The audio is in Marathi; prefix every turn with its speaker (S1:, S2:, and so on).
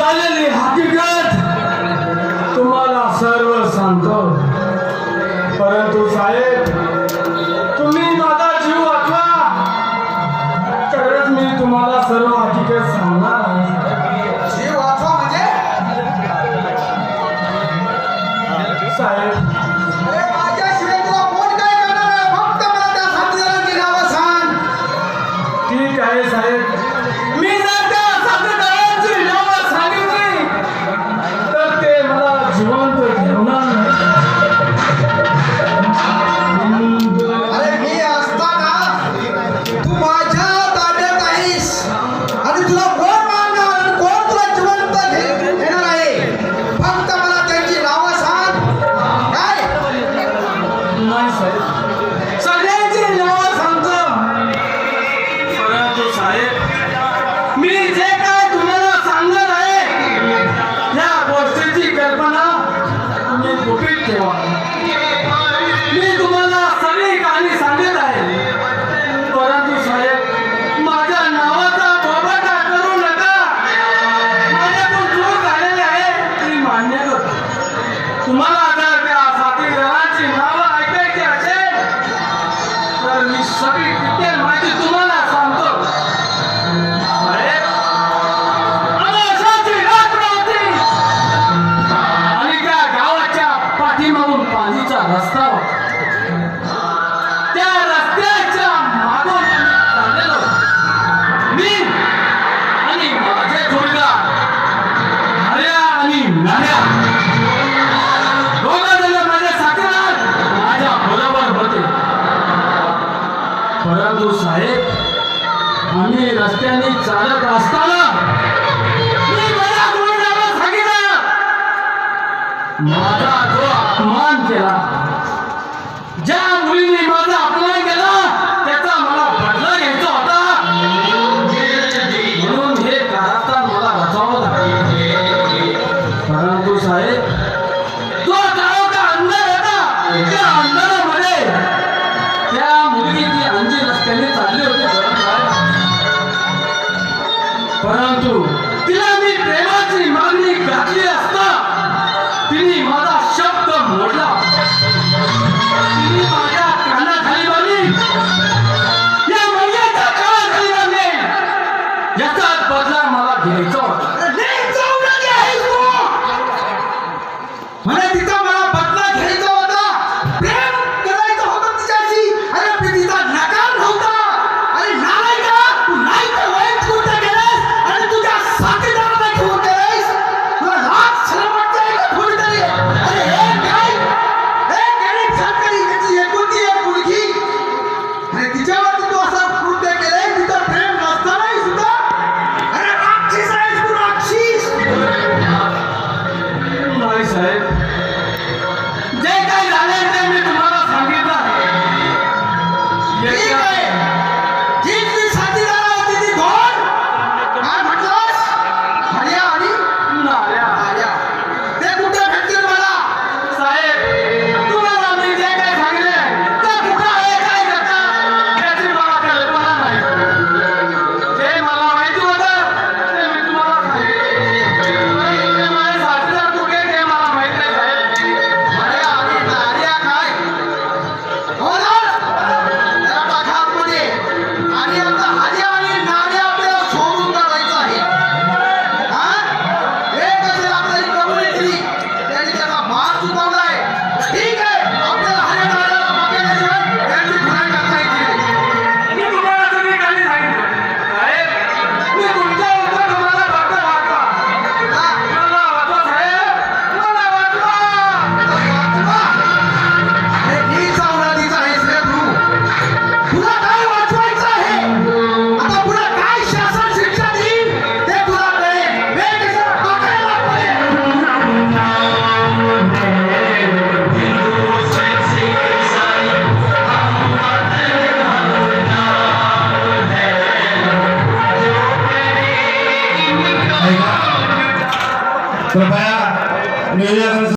S1: झालेली हकीकत तुम्हाला सर्व सांगतो. परंतु साहेब, तुम्ही माझा जीव वाचवा तरच मी तुम्हाला सर्व हकीकत सांगणार.
S2: जीव वाचवा म्हणजे
S1: साहेब,
S2: अरे माझ्याशिवाय तुला कोण काय करणार आहे? फक्त मला त्या साथीदारांची नावं सांग.
S1: ठीक आहे साहेब. मी जर त्या साथीदारांची नावं सांगितली तर ते मला जिवंत ठेवणार नाही.
S2: अरे मी असताना तू माझ्या ताब्यात आहेस आणि तुला कोण मारणार आणि कोण तुला जिवंत घेणार आहे? फक्त मला त्यांची नावं सांग. काय?
S1: नाही साहेब, सगळ्यांची नावं सांगतो. परंतु साहेब, मी जे काय तुम्हाला सांगणार आहे या गोष्टीची कल्पना तुम्ही गुपित ठेवा. मी तुम्हाला सगळी कहाणी सांगत आहे. परंतु साहेब, माझ्या नावाचा बोबाटा करू नका. माझ्याकडून चूक झालेली आहे ती मान्य करतो. तुम्हाला जर त्या साथीदारांची नावं ऐकायची असेल तर मी सगळी डिटेल माहिती तुम्हाला सांगतो. साहेब, अमावास्येची रात्र होती आणि त्या गावाच्या पाठीमागून पाणीचा रस्ता होता. त्या रस्त्याच्या मागून चाललेलो मी आणि माझे जोडीदार हऱ्या आणि नाऱ्या, दोघं जण माझे साथीदार माझ्या बरोबर होते. परंतु साहेब, आम्ही रस्त्याने चालत असताना मी माझ्या जोडीदाराला सांगितलं, माझा जो अपमान केला, ज्या मुलीने माझा अपमान केला त्याचा मला बदला घ्यायचा होता. म्हणून हे कारस्थान मला रचावं लागलं. परंतु साहेब, जो गावाचा अंधार होता त्या अंधारामध्ये त्या मुलगीची अंजी रस्त्याने चालली होती. परंतु तिला मी प्रेमाची मागणी घातली असता तिने माझा शब्द मोडला. तिने माझ्या कानाखाली मारली, या महिन्याच्या कानाखाली मारली. याचा बदला मला घ्यायचा होता.
S2: म्हणे तिचा मला बदला घ्यायचा होता, प्रेम करायचं होतं तिच्याशी. अरे पण तिचा नकार नव्हता. अरे नालायका, तू नाही तर वयात कुठे गेलास आणि तुझ्या साथीदाराला घेऊन गेलास. तुला लाज शरम वाटते का थोडीतरी? अरे हे काय? हे गरीब शेतकरी, त्याची एकुलती एक मुलगी आणि तिच्यावरती तू असं कृत्य केलंय, तिचं प्रेम नसतानाही सुद्धा. अरे राक्षस आहेस तू, राक्षस.
S1: नाही साहेब, जे काही झाले ते मी तुम्हाला सांगितलं.
S2: ठीक आहे. जी तुझी साथीदार होती ती कोण? काय म्हटलंस? हर्या आणि
S1: नाऱ्या.
S2: आर्या. ते कुठे भेटतील मला?
S1: साहेब, तुम्हाला मी जे काही सांगितले ते कुठं आहे, काय करता त्याची मला कल्पना नाही. जे मला माहिती होतं ते मी तुम्हाला सांगितले. ते माझे साथीदार कुठे ते मला माहित नाही साहेब.
S2: हर्या आणि आर्या काय? हो ना? जरा टाका आतमध्ये. आणि आता हर्या आणि नार्या आपल्याला सोडून काढायचं आहे. हा? एक असेल आपल्याला कबुली दिली, त्यांनी त्याचा मार चुकवलाय. ठीक आहे, आपल्याला हर्या नार्याला पकडल्याशिवाय त्यांची खुनाई करता येत नाही.
S1: मी तुम्हाला सगळी काही सांगितलं. साहेब, मी तुमच्या उत्तर तुम्हाला फक्त वाचवा.
S2: हा?
S1: मला वाचवा साहेब, मला वाचवा.
S2: वाचवा? अरे नीच आवडतीचा आहेस रे तू. तुला काय वाचवायचं आहे? आता पुढे काय शासन शिक्षा देईल ते तुला कळेल. वेळ कसा बघायला पडेल.
S3: कृपया निवेदन